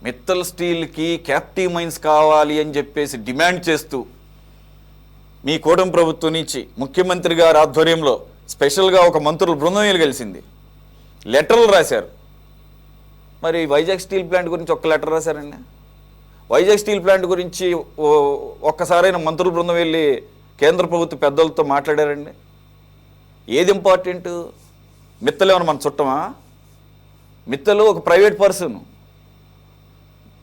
Mittal స్టీల్కి captive mines కావాలి అని చెప్పేసి డిమాండ్ చేస్తూ మీ కూటమి ప్రభుత్వం నుంచి ముఖ్యమంత్రి గారి ఆధ్వర్యంలో స్పెషల్గా ఒక మంత్రుల బృందం కలిసింది, లెటర్లు రాశారు. మరి వైజాగ్ స్టీల్ ప్లాంట్ గురించి ఒక్క లెటర్ రాశారండి? వైజాగ్ స్టీల్ ప్లాంట్ గురించి ఒక్కసారైనా మంత్రుల బృందం వెళ్ళి కేంద్ర ప్రభుత్వ పెద్దలతో మాట్లాడారండి? ఏది ఇంపార్టెంట్? మిత్తలు ఏమన్నా మన చుట్టమా? మిత్తలు ఒక ప్రైవేట్ పర్సన్,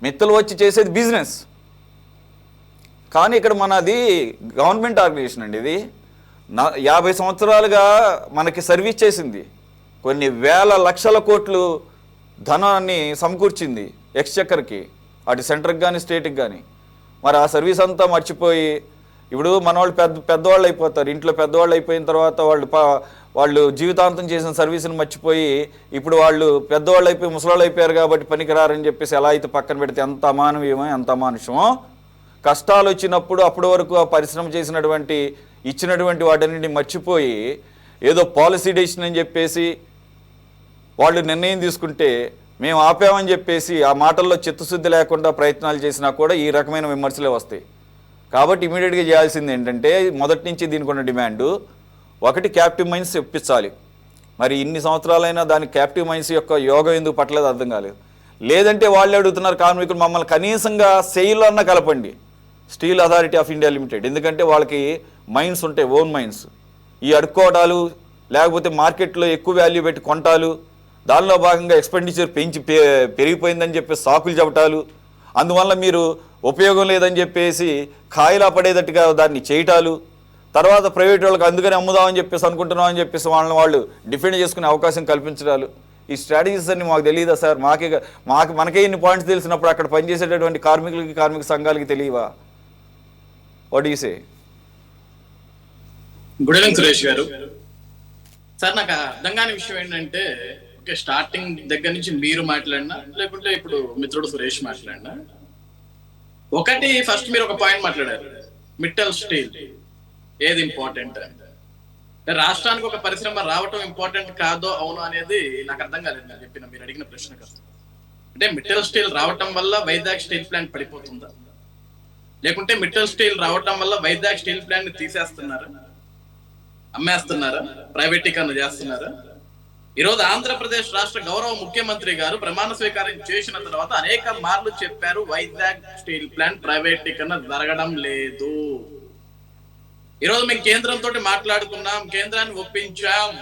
మిత్తలు వచ్చి చేసేది బిజినెస్. కానీ ఇక్కడ మనది గవర్నమెంట్ ఆర్గనైజేషన్ అండి. ఇది 50 సంవత్సరాలుగా మనకి సర్వీస్ చేసింది, కొన్ని వేల లక్షల కోట్లు ధనాన్ని సమకూర్చింది ఎక్స్చెక్కర్కి, అటు సెంటర్కి కానీ స్టేట్కి కానీ. మరి ఆ సర్వీస్ అంతా మర్చిపోయి ఇప్పుడు మన వాళ్ళు పెద్దవాళ్ళు అయిపోతారు. ఇంట్లో పెద్దవాళ్ళు అయిపోయిన తర్వాత వాళ్ళు జీవితాంతం చేసిన సర్వీస్ని మర్చిపోయి ఇప్పుడు వాళ్ళు పెద్దవాళ్ళు అయిపోయి ముసలాళ్ళు అయిపోయారు కాబట్టి పనికిరారని చెప్పేసి ఎలా అయితే పక్కన పెడితే ఎంత అమానవీయమో ఎంత అమానుషమో. కష్టాలు వచ్చినప్పుడు అప్పటి వరకు ఆ పరిశ్రమ చేసినటువంటి ఇచ్చినటువంటి వాటన్నింటిని మర్చిపోయి ఏదో పాలసీ డెసిషన్ అని చెప్పేసి వాళ్ళు నిర్ణయం తీసుకుంటే మేము ఆపామని చెప్పేసి ఆ మాటల్లో చిత్తశుద్ధి లేకుండా ప్రయత్నాలు చేసినా కూడా ఈ రకమైన విమర్శలే వస్తాయి. కాబట్టి ఇమీడియట్గా చేయాల్సింది ఏంటంటే, మొదటి నుంచి దీనికి ఉన్న డిమాండు ఒకటి, క్యాప్టివ్ మైన్స్ ఇప్పించాలి. మరి ఇన్ని సంవత్సరాలైనా దానికి క్యాప్టివ్ మైన్స్ యొక్క యోగం ఎందుకు పట్టలేదు అర్థం కాలేదు. లేదంటే వాళ్ళు అడుగుతున్నారు కార్మికులు, మమ్మల్ని కనీసంగా సెయిల్లో అన్న కలపండి steel authority of India limited, ఎందుకంటే వాళ్ళకి మైన్స్ ఉంటాయి, ఓన్ మైన్స్. ఈ అడుక్కోవడాలు లేకపోతే మార్కెట్లో ఎక్కువ వాల్యూ పెట్టి కొంటాలు, దానిలో భాగంగా ఎక్స్పెండిచర్ పెరిగిపోయిందని చెప్పి సాకులు చెప్పటాలు, అందువల్ల మీరు ఉపయోగం లేదని చెప్పేసి కాయలా పడేటట్టుగా దాన్ని చేయటాలు, తర్వాత ప్రైవేట్ వాళ్ళకి అందుకని అమ్ముదామని చెప్పేసి అనుకుంటున్నామని చెప్పేసి వాళ్ళు డిఫెండ్ చేసుకునే అవకాశం కల్పించడాలు. ఈ స్ట్రాటజీస్ అన్ని మాకు తెలియదా సార్? మనకే ఇన్ని పాయింట్స్ తెలిసినప్పుడు అక్కడ పనిచేసేటటువంటి కార్మిక సంఘాలకి తెలియవా? What you say? Good evening Suresh garu. Sir, నాకు అర్థం కాని విషయం ఏంటంటే, స్టార్టింగ్ దగ్గర నుంచి మీరు మాట్లాడినా లేకుంటే ఇప్పుడు మిత్రుడు సురేష్ మాట్లాడినా, ఒకటి ఫస్ట్ మీరు ఒక పాయింట్ మాట్లాడారు, మిట్టల్ స్టీల్ ఏది ఇంపార్టెంట్ అంటే. రాష్ట్రానికి ఒక పరిశ్రమ రావటం ఇంపార్టెంట్ కాదో అవును అనేది నాకు అర్థం కాలేదు మీరు అడిగిన ప్రశ్న కదా. అంటే మిట్టల్ స్టీల్ రావటం వల్ల వైజాగ్ స్టీల్ ప్లాంట్ పడిపోతుందా, లేకుంటే మిట్టల్ స్టీల్ రావటం వల్ల వైజాగ్ స్టీల్ ప్లాంట్ తీసేస్తున్నారా, అమ్మేస్తున్నారా, ప్రైవేటీకరణ చేస్తున్నారా? ఈరోజు ఆంధ్రప్రదేశ్ రాష్ట్ర గౌరవ ముఖ్యమంత్రి గారు ప్రమాణ స్వీకారం చేసిన తర్వాత అనేక మార్లు చెప్పారు, వైజాగ్ స్టీల్ ప్లాంట్ ప్రైవేటీకరణ జరగడం లేదు. ఈరోజు మేము కేంద్రంతో మాట్లాడుకున్నాం, కేంద్రాన్ని ఒప్పించాం.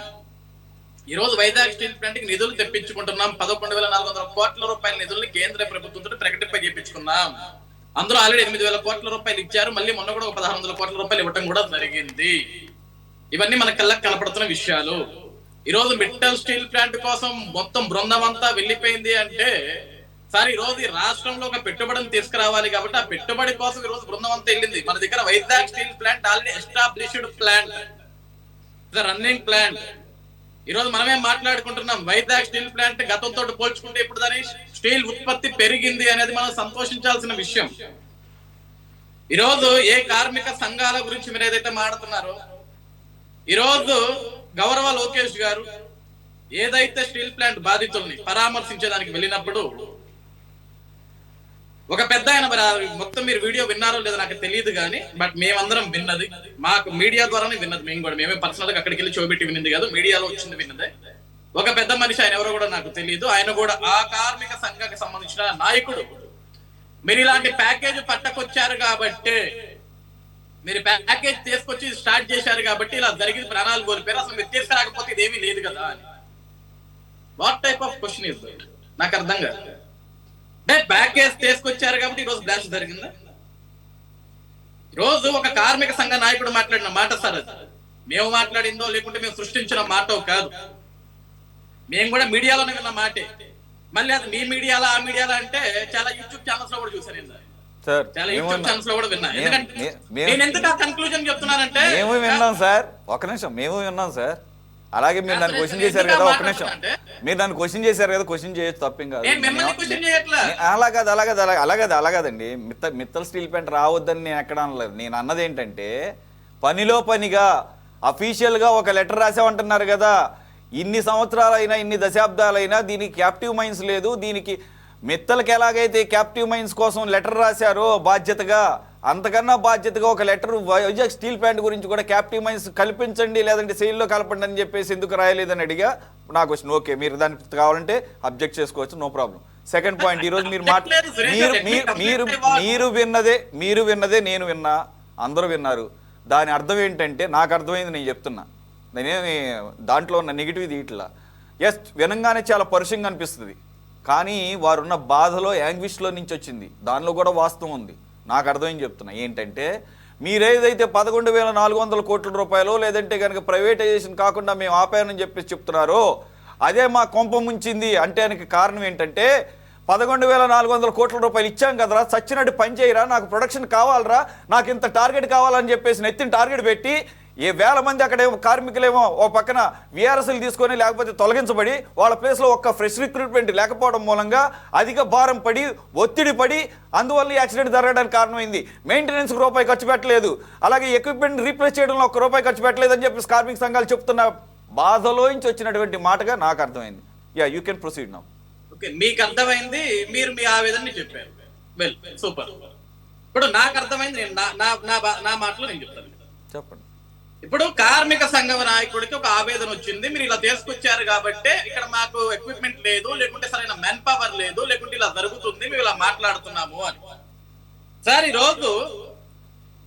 ఈరోజు వైజాగ్ స్టీల్ ప్లాంట్ కి నిధులు తెప్పించుకుంటున్నాం. 11,400 కోట్ల రూపాయల నిధుల్ని కేంద్ర ప్రభుత్వంతో ప్రకటింపజేపించుకున్నాం. అందులో ఆల్రెడీ 8,000 కోట్ల రూపాయలు ఇచ్చారు. మళ్ళీ మొన్న కూడా 1,600 కోట్ల రూపాయలు ఇవ్వటం కూడా జరిగింది. ఇవన్నీ మన కళ్ళకు కనపడుతున్న విషయాలు. ఈరోజు మిట్టల్ స్టీల్ ప్లాంట్ కోసం మొత్తం బృందం అంతా వెళ్ళిపోయింది అంటే, సార్ ఈరోజు ఈ రాష్ట్రంలో ఒక పెట్టుబడిని తీసుకురావాలి కాబట్టి ఆ పెట్టుబడి కోసం ఈరోజు బృందం అంతా వెళ్ళింది. మన దగ్గర Vizag steel plant already established plant, running plant. ఈరోజు మనమే మాట్లాడుకుంటున్నాం, వైజాగ్ స్టీల్ ప్లాంట్ గతంతో పోల్చుకుంటే ఇప్పుడు దాని స్టీల్ ఉత్పత్తి పెరిగింది అనేది మనం సంతోషించాల్సిన విషయం. ఈరోజు ఏ కార్మిక సంఘాల గురించి మీరు ఏదైతే మాట్లాడుతున్నారో, ఈరోజు గౌరవ లోకేష్ గారు ఏదైతే స్టీల్ ప్లాంట్ బాధితుల్ని పరామర్శించడానికి వెళ్ళినప్పుడు ఒక పెద్ద ఆయన, మొత్తం మీరు వీడియో విన్నారో లేదో నాకు తెలియదు కానీ, బట్ మేమందరం విన్నది, మాకు మీడియా ద్వారానే విన్నది. మేము కూడా మేమే పర్సనల్ గా అక్కడికి వెళ్ళి చూపెట్టి విన్నది కాదు, మీడియాలో వచ్చింది విన్నదే. ఒక పెద్ద మనిషి, ఆయన ఎవరో కూడా నాకు తెలియదు, ఆయన కూడా ఆ కార్మిక సంఘానికి సంబంధించిన నాయకుడు, మీరు ఇలాంటి ప్యాకేజ్ పట్టకొచ్చారు కాబట్టి, మీరు ప్యాకేజ్ తీసుకొచ్చి స్టార్ట్ చేశారు కాబట్టి ఇలా జరిగింది, ప్రాణాలు కోల్పోయారు, అసలు మీరు తీసుకురాకపోతే ఇదేమీ లేదు కదా అని. What type of question is that? నాకు అర్థం కాదు. అంటే ప్యాకేజ్ తీసుకొచ్చారు కాబట్టి ఈరోజు బ్లాస్ట్ జరిగిందా? ఈరోజు ఒక కార్మిక సంఘ నాయకుడు మాట్లాడిన మాట సార్, అది మేము మాట్లాడిందో లేకుంటే మేము సృష్టించిన మాటో కాదు, మేము కూడా మీడియాలోనే విన్న మాటే. మళ్ళీ అది మీ మీడియాలో ఆ మీడియాలో అంటే చాలా యూట్యూబ్ ఛానల్స్ లో కూడా చూసాను, చాలా యూట్యూబ్ ఛానల్స్ లో కూడా విన్నా. ఎందుకంటే నేను ఎందుకు ఆ కన్క్లూజన్ చెప్తున్నానంటే, మేము విన్నాం సార్, ఒక నిమిషం, మేము విన్నాం సార్. అలాగే మీరు నన్ను క్వశ్చన్ చేశారు కదా, ఒక నిమిషం, మీరు నన్ను క్వశ్చన్ చేశారు కదా, క్వశ్చన్ చేయొచ్చు, తప్పేం కాదు. అలాగదండి, మిత్తల్ స్టీల్ ప్లాంట్ రావద్దని నేను ఎక్కడ అనలేదు. నేను అన్నది ఏంటంటే, పనిలో పనిగా అఫీషియల్గా ఒక లెటర్ రాసామంటున్నారు కదా, ఇన్ని సంవత్సరాలైనా ఇన్ని దశాబ్దాలైనా దీనికి క్యాప్టివ్ మైన్స్ లేదు, దీనికి మిత్తలకి ఎలాగైతే క్యాప్టివ్ మైన్స్ కోసం లెటర్ రాశారో బాధ్యతగా, అంతకన్నా బాధ్యతగా ఒక లెటర్ వైజాగ్ స్టీల్ ప్లాంట్ గురించి కూడా క్యాప్టివ్ మైన్స్ కల్పించండి, లేదంటే సెయిల్లో కలపండి అని చెప్పేసి ఎందుకు రాయలేదని అడిగా. నా క్వశ్చన్ ఓకే, మీరు దానికి కావాలంటే అబ్జెక్ట్ చేసుకోవచ్చు, నో ప్రాబ్లం. సెకండ్ పాయింట్, ఈరోజు మీరు విన్నదే నేను విన్నా, అందరూ విన్నారు. దాని అర్థం ఏంటంటే, నాకు అర్థమైంది, నేను చెప్తున్నా, నేనేమి దాంట్లో ఉన్న నెగిటివ్ ఇట్లా. ఎస్, వినంగానే చాలా పరుషంగా అనిపిస్తుంది, కానీ వారున్న బాధలో యాంగ్విష్లో నుంచి వచ్చింది, దానిలో కూడా వాస్తవం ఉంది. నాకు అర్థమైంది చెప్తున్నా ఏంటంటే, మీరేదైతే 11,400 కోట్ల రూపాయలు లేదంటే కనుక ప్రైవేటైజేషన్ కాకుండా మేము ఆపాయని చెప్పేసి చెప్తున్నారో అదే మా కొంప ముంచింది. అంటే దానికి కారణం ఏంటంటే, 11,400 కోట్ల రూపాయలు ఇచ్చాం కదరా, చచ్చినట్టు పని చేయరా, నాకు ప్రొడక్షన్ కావాలరా, నాకు ఇంత టార్గెట్ కావాలని చెప్పేసి నెత్తిన టార్గెట్ పెట్టి ఏ వేల మంది అక్కడ కార్మికులేమో ఓ పక్కన విఆర్ఎస్లు తీసుకొని లేకపోతే తొలగించబడి వాళ్ళ ప్లేస్లో ఒక్క ఫ్రెష్ రిక్రూట్మెంట్ లేకపోవడం మూలంగా అధిక భారం పడి ఒత్తిడి పడి అందువల్ల యాక్సిడెంట్ జరగడానికి కారణమైంది. మెయింటెనెన్స్కి రూపాయి ఖర్చు పెట్టలేదు, అలాగే ఎక్విప్మెంట్ రీప్లేస్ చేయడంలో ఒక్క రూపాయి ఖర్చు పెట్టలేదు అని చెప్పేసి కార్మిక సంఘాలు చెప్తున్న బాధలోంచి వచ్చినటువంటి మాటగా నాకు అర్థమైంది. Yeah, you can proceed now. Okay, మీకు అర్థమైంది, మీరు మీ ఆవేదనని చెప్పారు. Well, super. ఇప్పుడు నాకు అర్థమైంది, నేను నా మాటలో నేను చెప్తాను. చెప్పండి. ఇప్పుడు కార్మిక సంఘం నాయకుడికి ఒక ఆవేదన వచ్చింది, మీరు ఇలా తీసుకొచ్చారు కాబట్టి ఇక్కడ మాకు ఎక్విప్మెంట్ లేదు, లేకుంటే సరైన మెన్ పవర్ లేదు, లేకుంటే ఇలా జరుగుతుంది, మేము ఇలా మాట్లాడుతున్నాము అని. సార్, ఈరోజు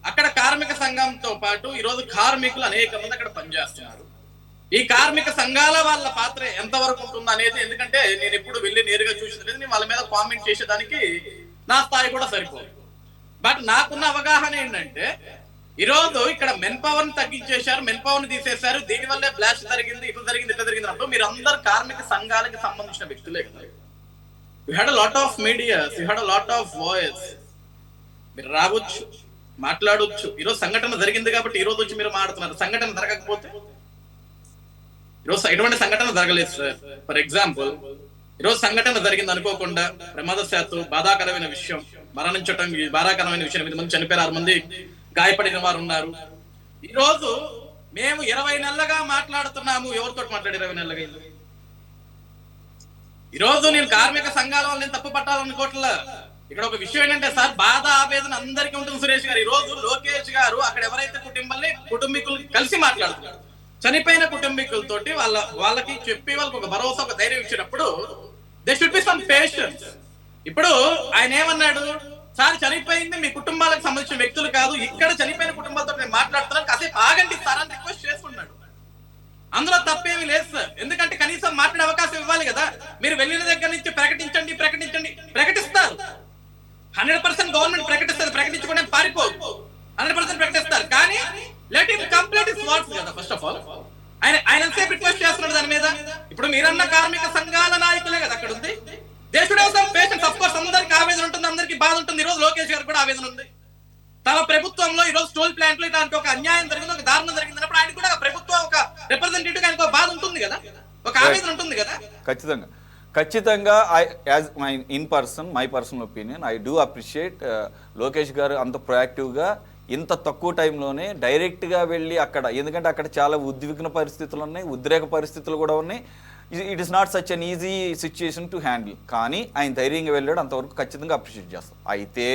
అక్కడ కార్మిక సంఘంతో పాటు ఈరోజు కార్మికులు అనేక మంది అక్కడ పనిచేస్తున్నారు. ఈ కార్మిక సంఘాల వాళ్ళ పాత్ర ఎంతవరకు ఉంటుంది అనేది, ఎందుకంటే నేను ఎప్పుడు వెళ్ళి నేరుగా చూసినది, నేను వాళ్ళ మీద కామెంట్ చేసేదానికి నా స్థాయి కూడా సరిపోదు. బట్ నాకున్న అవగాహన ఏంటంటే, ఈరోజు ఇక్కడ మెన్ పవర్ ని తగ్గించేశారు, మెన్ పవర్ ని తీసేశారు, దీనివల్లే బ్లాస్ట్ జరిగింది, ఇట్లా జరిగింది, ఇట్లా జరిగింది అంటూ మీరు అందరు కార్మిక సంఘాలకి సంబంధించిన వ్యక్తులే కదా. You had a lot of medias, you had a lot of voice. మీరు రావచ్చు, మాట్లాడొచ్చు. ఈరోజు సంఘటన జరిగింది కాబట్టి ఈ రోజు వచ్చి మీరు మాట్లాడుతున్నారు. సంఘటన జరగకపోతే, ఈరోజు ఎటువంటి సంఘటన జరగలేదు సార్. ఫర్ ఎగ్జాంపుల్, ఈరోజు సంఘటన జరిగింది అనుకోకుండా, ప్రమాదశాత్తు బాధాకరమైన విషయం, మరణించటం బాధాకరమైన విషయం, 8 మంది చనిపోయారు, 6 మంది గాయపడిన వారు ఉన్నారు. ఈ రోజు మేము 20 నెలలుగా మాట్లాడుతున్నాము. ఎవరితో మాట్లాడి 20 నెలలుగా? ఈ రోజు నేను కార్మిక సంఘాల వాళ్ళని తప్పు పట్టాలనుకోవట్లా. ఇక్కడ ఒక విషయం ఏంటంటే సార్, బాధ ఆవేదన అందరికీ ఉంటుంది. సురేష్ గారు, ఈ రోజు లోకేష్ గారు అక్కడ ఎవరైతే కుటుంబీకులు కలిసి మాట్లాడుతున్నారు, చనిపోయిన కుటుంబీకులతోటి వాళ్ళకి చెప్పి వాళ్ళకి ఒక భరోసా, ఒక ధైర్యం ఇచ్చినప్పుడు they should be some patience. ఇప్పుడు ఆయన ఏమన్నాడు, సార్ చనిపోయింది మీ కుటుంబాలకు సంబంధించిన వ్యక్తులు కాదు, ఇక్కడ చనిపోయిన కుటుంబాలతో నేను మాట్లాడుతున్నాను, కాసేపు ఆగండి సార్ అని రిక్వెస్ట్ చేసుకున్నాడు. అందులో తప్పేమీ లేదు సార్, ఎందుకంటే కనీసం మాట్లాడే అవకాశం ఇవ్వాలి కదా. మీరు వెళ్ళిన దగ్గర నుంచి ప్రకటించండి ప్రకటిస్తారు. 100% గవర్నమెంట్ ప్రకటిస్తారు, ప్రకటించుకునే పారిపోదు, 100% ప్రకటిస్తారు. కానీ let him complete his words కదా. ఫస్ట్ ఆఫ్ ఆల్ ఆయన సేపు రిక్వెస్ట్ చేస్తున్నాడు దాని మీద. ఇప్పుడు మీరన్న కార్మిక సంఘాల నాయకులే కదా అక్కడ ఉంది. They should have some patience. Of course అందరికి ఆవేదన ఉంటుంది, అందరికి బాధ ఉంటుంది. ఈ రోజు లోకేష్ గారు కూడా ఆవేదన ఉంది. తన ప్రభుత్వంలో ఈ రోజు స్టోల్ ప్లాంట్ లో ఇలాంటి ఒక అన్యాయం జరిగింది, ఒక దారుణం జరిగింది అన్నప్పుడు ఆయన కూడా ప్రభుత్వం ఒక రిప్రజెంటేటివ్ ఆయనకు బాధ ఉంటుంది కదా, ఒక ఆవేదన ఉంటుంది కదా. ఖచ్చితంగా my personal opinion, I do appreciate Lokesh గారు అంత ప్రొయాక్టివ్గా ఇంత తక్కువ టైంలోనే డైరెక్ట్గా వెళ్ళి అక్కడ, ఎందుకంటే అక్కడ చాలా ఉద్విగ్న పరిస్థితులు ఉన్నాయి, ఉద్రేక పరిస్థితులు కూడా ఉన్నాయి. It is not such an easy situation to handle. కానీ ఆయన ధైర్యంగా వెళ్ళాడు, అంతవరకు ఖచ్చితంగా అప్రిషియేట్ చేస్తాం. అయితే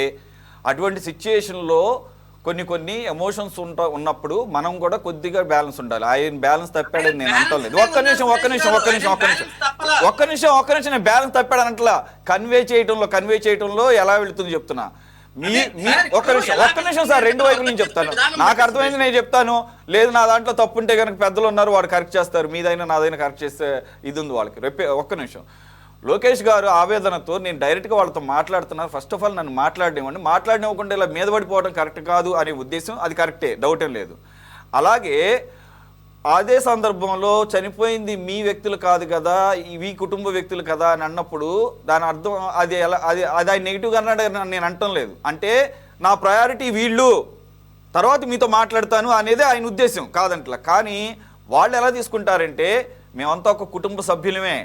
అటువంటి సిచ్యుయేషన్లో కొన్ని ఎమోషన్స్ ఉన్నప్పుడు మనం కూడా కొద్దిగా బ్యాలెన్స్ ఉండాలి. ఆయన బ్యాలెన్స్ తప్పాడని నేను అంటలేదు. ఒక్క నిమిషం నేను బ్యాలెన్స్ తప్పాడని అంటలా. కన్వే చేయటంలో ఎలా వెళుతుంది చెప్తున్నా. ఒక్క నిమిషం సార్, 2 వైపుల నుంచి చెప్తాను. నాకు అర్థమైంది, నేను చెప్తాను. లేదు నా దాంట్లో తప్పు ఉంటే కనుక పెద్దలు ఉన్నారు, వాడు కరెక్ట్ చేస్తారు. మీదైనా నాదైనా కరెక్ట్ చేస్తే ఇది ఉంది వాళ్ళకి. ఒక్క నిమిషం. లోకేష్ గారు ఆవేదనతో నేను డైరెక్ట్గా వాళ్ళతో మాట్లాడుతున్నారు. ఫస్ట్ ఆఫ్ ఆల్ నన్ను మాట్లాడినివ్వకుండా ఇలా మీద పడిపోవడం కరెక్ట్ కాదు అనే ఉద్దేశం, అది కరెక్టే, డౌట్ ఏం లేదు. అలాగే అదే సందర్భంలో చనిపోయింది మీ వ్యక్తులు కాదు కదా, ఇవి కుటుంబ వ్యక్తులు కదా అని అన్నప్పుడు దాని అర్థం అది ఆయన నెగిటివ్గా అన్నాడు నేను అంటం లేదు. అంటే నా ప్రయారిటీ వీళ్ళు, తర్వాత మీతో మాట్లాడతాను అనేది ఆయన ఉద్దేశం కాదంటలా. కానీ వాళ్ళు ఎలా తీసుకుంటారంటే, మేమంతా ఒక కుటుంబ సభ్యులమే,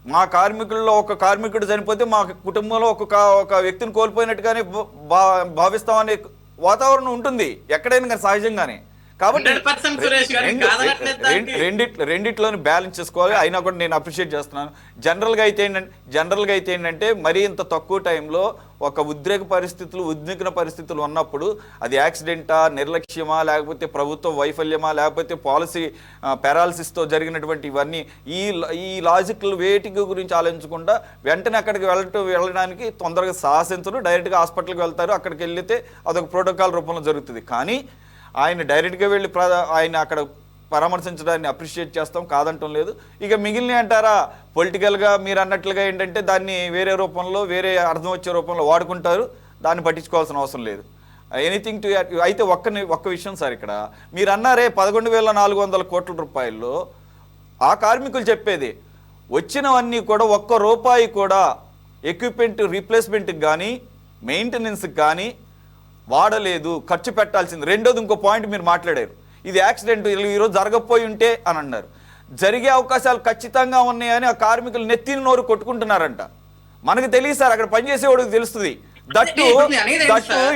మా కార్మికుల్లో ఒక కార్మికుడు చనిపోతే మా కుటుంబంలో ఒక వ్యక్తిని కోల్పోయినట్టుగానే భావిస్తామనే వాతావరణం ఉంటుంది ఎక్కడైనా కానీ సహజంగానే. కాబట్టి 100% సురేష్ గారు, కాదనట్లేదు దానికి. రెండిట్లోని బ్యాలెన్స్ చేసుకోవాలి. అయినా కూడా నేను అప్రిషియేట్ చేస్తున్నాను. జనరల్గా అయితే ఏంటంటే మరీ ఇంత తక్కువ టైంలో ఒక ఉద్విగ్న పరిస్థితులు ఉన్నప్పుడు అది యాక్సిడెంటా, నిర్లక్ష్యమా, లేకపోతే ప్రభుత్వ వైఫల్యమా, లేకపోతే పాలసీ పారాలసిస్తో జరిగినటువంటి ఇవన్నీ ఈ లాజికల్ వేటికి గురించి ఆలోచించకుండా వెంటనే అక్కడికి వెళ్ళడానికి తొందరగా సాహసించరు, డైరెక్ట్గా హాస్పిటల్కి వెళ్తారు. అక్కడికి వెళ్తే అదొక ప్రోటోకాల్ రూపంలో జరుగుతుంది. కానీ ఆయన డైరెక్ట్గా వెళ్ళి ఆయన అక్కడ పరామర్శించడాన్ని అప్రిషియేట్ చేస్తాం, కాదంటం లేదు. ఇక మిగిలిన అంటారా పొలిటికల్గా మీరు అన్నట్లుగా ఏంటంటే దాన్ని వేరే రూపంలో, వేరే అర్థం వచ్చే రూపంలో వాడుకుంటారు, దాన్ని పట్టించుకోవాల్సిన అవసరం లేదు. ఎనీథింగ్ టు అయితే ఒక్క విషయం సార్, ఇక్కడ మీరు అన్నారే 11,400 కోట్ల రూపాయల్లో ఆ కార్మికులు చెప్పేది వచ్చినవన్నీ కూడా ఒక్క రూపాయి కూడా ఎక్విప్మెంట్ రీప్లేస్మెంట్కి కానీ మెయింటెనెన్స్కి కానీ వాడలేదు, ఖర్చు పెట్టాల్సింది. రెండోది ఇంకో పాయింట్ మీరు మాట్లాడారు, ఇది యాక్సిడెంట్ ఈరోజు జరగకపోయి ఉంటే అని అన్నారు. జరిగే అవకాశాలు ఖచ్చితంగా ఉన్నాయని ఆ కార్మికులు నెత్తిని నోరు కొట్టుకుంటున్నారంట. మనకు తెలియదు సార్, అక్కడ పనిచేసేవాడికి తెలుస్తుంది. That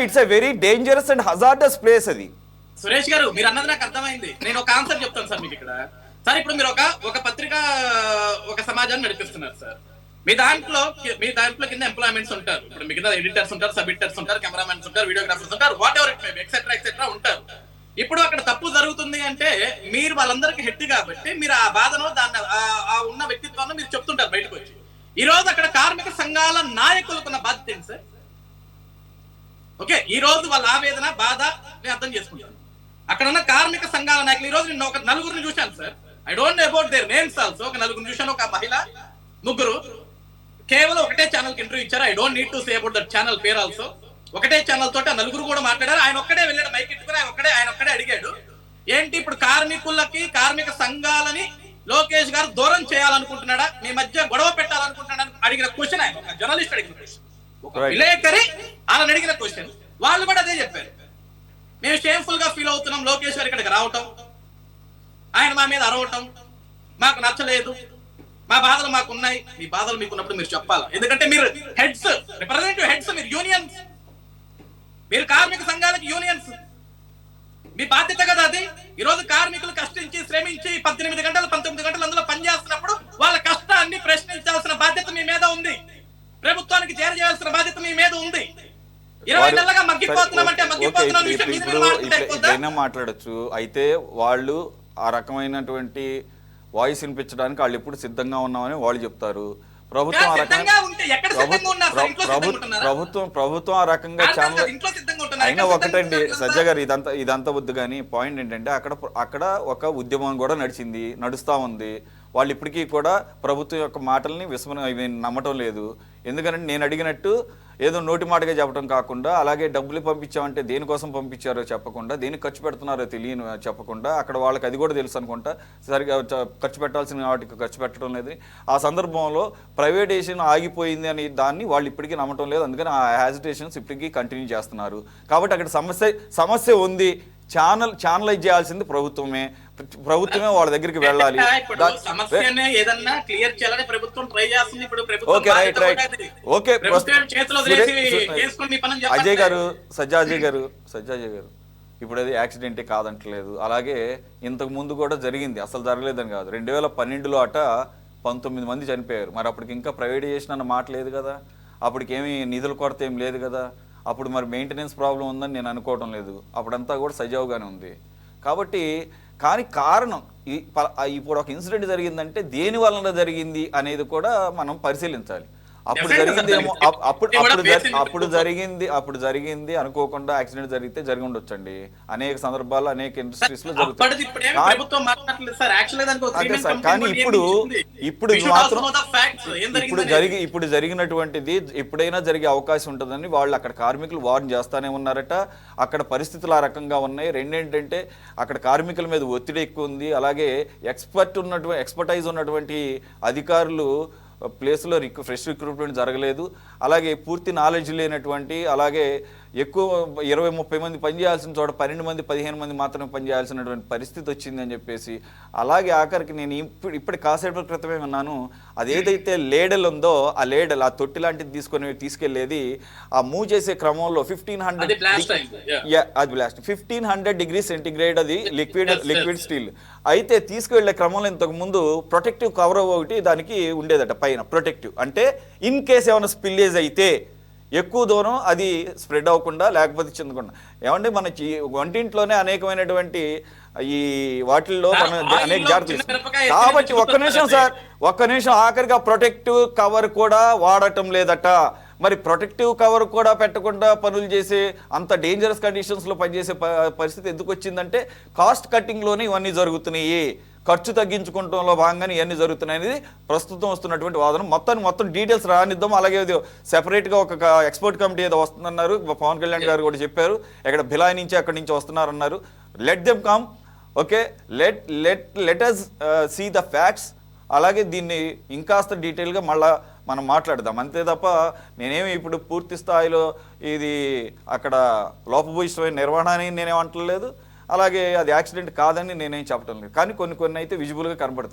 it's a very dangerous and hazardous place అది. సురేష్ గారు, మీరు అన్నది నాకు అర్థమైంది. నేను ఒక ఆన్సర్ చెప్తాను సార్ మీకు ఇక్కడ. సార్ ఇప్పుడు మీరు ఒక పత్రిక, ఒక సమాజాన్ని నడిపిస్తున్నారు సార్. మీ దాంట్లో కింద ఎంప్లాయ్మెంట్స్ ఉంటారు. ఇప్పుడు మీ కింద ఎడిటర్స్ ఉంటారు, సబ్ ఎడిటర్స్ ఉంటారు, కెమెరామెన్స్ ఉంటారు, వీడియోగ్రాఫర్స్ ఉంటారు, what ever it may be, etcetera ఉంటారు. ఇప్పుడు అక్కడ తప్పు జరుగుతుంది అంటే మీరు వాళ్ళందరికీ హెడ్ కాబట్టి మీరు ఆ బాధను, దాన్ని ఆ ఉన్న వ్యక్తిత్వాన్ని మీరు చెప్తుంటారు బయటకు వచ్చి. ఈ రోజు అక్కడ కార్మిక సంఘాల నాయకులకున్న బాధ్యత ఏంటి సార్? ఓకే, ఈ రోజు వాళ్ళ ఆవేదన, బాధ నేను అర్థం చేసుకుంటాను. అక్కడ ఉన్న కార్మిక సంఘాల నాయకులు, ఈ రోజు నేను ఒక నలుగురిని చూశాను sir. I don't know about their names also. ఒక నలుగురిని చూశాను, ఒక మహిళ, ముగ్గురు కేవలం ఒకటే ఛానల్ కి ఇంటర్వ్యూ ఇచ్చారు. I don't need to say about that channel pair also. ఒకటే ఛానల్ తోటి ఆ నలుగురు కూడా మాట్లాడారు. ఆయన ఒక్కడే వెళ్ళాడు, మైక్ ఎత్తుకుని ఆయన ఒక్కడే అడిగాడు, ఏంటి ఇప్పుడు కార్మిక సంఘాలని లోకేష్ గారు దూరం చేయాలనుకుంటున్నాడా, మీ మధ్య గొడవ పెట్టాలనుకుంటున్నాడా అడిగిన క్వశ్చన్, ఆయన ఒక జర్నలిస్ట్ అడిగిన క్వశ్చన్, ఒక విలేకరి వాళ్ళని అడిగిన క్వశ్చన్. వాళ్ళు కూడా అదే చెప్పారు, మేము షేమ్ఫుల్ గా ఫీల్ అవుతున్నాం లోకేష్ గారు ఇక్కడికి రావటం, ఆయన మా మీద అరవటం మాకు నచ్చలేదు, మా బాధలు మాకు ఉన్నాయి. మీ బాధలు మీకున్నప్పుడు మీరు చెప్పాలి. ఎందుకంటే మీరు హెడ్స్, రిప్రజెంటేటివ్ హెడ్స్, మీరు యూనియన్స్, మీరు కార్మిక సంఘాలకు యూనియన్స్, మీ బాధ్యత కదా అది. ఈ రోజు కార్మికులు కష్టించి శ్రమించి 18 గంటలు 19 గంటలు అందులో పనిచేస్తున్నప్పుడు వాళ్ళ కష్టాన్ని ప్రశ్నించాల్సిన బాధ్యత మీ మీద ఉంది. ప్రభుత్వానికి చేరజేయాల్సిన బాధ్యత మీ మీద ఉంది. 20 నెలలుగా మగ్గిపోతున్నామంటే మగ్గిపోతున్నాం విషయం మాట్లాడచ్చు. అయితే వాళ్ళు ఆ రకమైనటువంటి వాయిస్ వినిపించడానికి వాళ్ళు ఎప్పుడు సిద్ధంగా ఉన్నామని వాళ్ళు చెప్తారు. ప్రభుత్వం ఆ రకంగా ప్రభుత్వం ఆ రకంగా ఛానల్ అయినా ఒకటండి సజ్జ గారు, ఇదంతా వద్దు. కానీ పాయింట్ ఏంటంటే అక్కడ ఒక ఉద్యమం కూడా నడుస్తూ ఉంది. వాళ్ళు ఇప్పటికీ కూడా ప్రభుత్వం యొక్క మాటల్ని నమ్మటం లేదు. ఎందుకంటే నేను అడిగినట్టు ఏదో నోటి మాటగా చెప్పడం కాకుండా, అలాగే డబ్బులు పంపించామంటే దేనికోసం పంపించారో చెప్పకుండా, దేనికి ఖర్చు పెడుతున్నారో తెలియని చెప్పకుండా, అక్కడ వాళ్ళకి అది కూడా తెలుసు అనుకుంటా, సరిగా ఖర్చు పెట్టాల్సిన వాటికి ఖర్చు పెట్టడం లేదు. ఆ సందర్భంలో ప్రైవేటైజేషన్ ఆగిపోయింది అని దాన్ని వాళ్ళు ఇప్పటికీ నమ్మటం లేదు. అందుకని ఆ యాజిటేషన్స్ ఇప్పటికీ కంటిన్యూ చేస్తున్నారు. కాబట్టి అక్కడ సమస్య ఉంది. ఛానలైజ్ చేయాల్సింది ప్రభుత్వమే వాళ్ళ దగ్గరికి వెళ్ళాలి. సజ్జాజయ్ గారు ఇప్పుడు అది యాక్సిడెంటే కాదంటలేదు. అలాగే ఇంతకు ముందు కూడా జరిగింది, అసలు జరగలేదని కాదు. 2012లో 19 మంది చనిపోయారు. మరి అప్పటికి ఇంకా ప్రైవేటైజేషన్ అన్న మాట లేదు కదా, అప్పటికేమీ నిధుల కొరత ఏం లేదు కదా. అప్పుడు మరి మెయింటెనెన్స్ ప్రాబ్లం ఉందని నేను అనుకోవడం లేదు. అప్పుడంతా కూడా సజావుగానే ఉంది. కాబట్టి కానీ కారణం ఇప్పుడు ఒక ఇన్సిడెంట్ జరిగిందంటే దేని వలన జరిగింది అనేది కూడా మనం పరిశీలించాలి. అప్పుడు జరిగింది అనుకోకుండా యాక్సిడెంట్ జరిగితే జరిగి ఉండొచ్చండి. అనేక సందర్భాల్లో అనేక ఇండస్ట్రీస్ లో జరుగుతుంది. కానీ ఇప్పుడు జరిగినటువంటిది ఎప్పుడైనా జరిగే అవకాశం ఉంటుందని వాళ్ళు అక్కడ కార్మికులు వార్న్ చేస్తానే ఉన్నారట. అక్కడ పరిస్థితులు ఆ రకంగా ఉన్నాయి. రెండేంటంటే అక్కడ కార్మికుల మీద ఒత్తిడి ఎక్కువ ఉంది. అలాగే ఎక్స్పర్టైజ్ ఉన్నటువంటి అధికారులు ప్లేస్లో ఫ్రెష్ రిక్రూట్మెంట్ జరగలేదు. అలాగే పూర్తి నాలెడ్జ్ లేనటువంటి, అలాగే ఎక్కువ 20-30 మంది పనిచేయాల్సిన చోట 12 మంది 15 మంది మాత్రమే పనిచేయాల్సినటువంటి పరిస్థితి వచ్చిందని చెప్పేసి, అలాగే ఆఖరికి నేను ఇప్పటి కాసేపటి క్రితమే ఉన్నాను, అదేదైతే లేడల్ ఉందో ఆ లేడల్, ఆ తొట్టి లాంటిది తీసుకెళ్లేది ఆ మూవ్ చేసే క్రమంలో 1500 డిగ్రీ సెంటిగ్రేడ్ అది లిక్విడ్ స్టీల్ అయితే తీసుకువెళ్లే క్రమంలో ఇంతకు ముందు ప్రొటెక్టివ్ కవర్ ఒకటి దానికి ఉండేదట పైన ప్రొటెక్టివ్, అంటే ఇన్ కేస్ ఏమైనా స్పిల్లేజ్ అయితే ఎక్కువ దూరం అది స్ప్రెడ్ అవ్వకుండా లేకపోతే చెందకుండా. ఏమంటే మన వంటింట్లోనే అనేకమైనటువంటి ఈ వాటిల్లో మనం అనేక జాగ్రత్తలు. కాబట్టి ఒక్క నిమిషం ఆఖరిగా ప్రొటెక్టివ్ కవర్ కూడా వాడటం లేదట. మరి ప్రొటెక్టివ్ కవర్ కూడా పెట్టకుండా పనులు చేసే అంత డేంజరస్ కండిషన్స్లో పనిచేసే పరిస్థితి ఎందుకు వచ్చిందంటే కాస్ట్ కట్టింగ్లోనే ఇవన్నీ జరుగుతున్నాయి, ఖర్చు తగ్గించుకోవడంలో భాగంగానే ఇవన్నీ జరుగుతున్నాయి అనేది ప్రస్తుతం వస్తున్నటువంటి వాదన. మొత్తం డీటెయిల్స్ రానిద్దాం. అలాగే సెపరేట్గా ఒక ఎక్స్పర్ట్ కమిటీ ఏదో వస్తుందన్నారు, పవన్ కళ్యాణ్ గారు కూడా చెప్పారు, ఇక్కడ భిలాయ్ నుంచి అక్కడి నుంచి వస్తున్నారన్నారు. Let them come, okay, let us see the facts. అలాగే దీన్ని ఇంకాస్త డీటెయిల్గా మళ్ళా మనం మాట్లాడదాం. అంతే తప్ప నేనేమి ఇప్పుడు పూర్తి స్థాయిలో ఇది అక్కడ లోపభూయిష్టమైన నిర్వహణ అని నేనేం అంటలేదు, అలాగే అది యాక్సిడెంట్ కాదని నేనేం చెప్పడం లేదు. కానీ కొన్ని అయితే విజిబుల్గా కనబడుతుంది.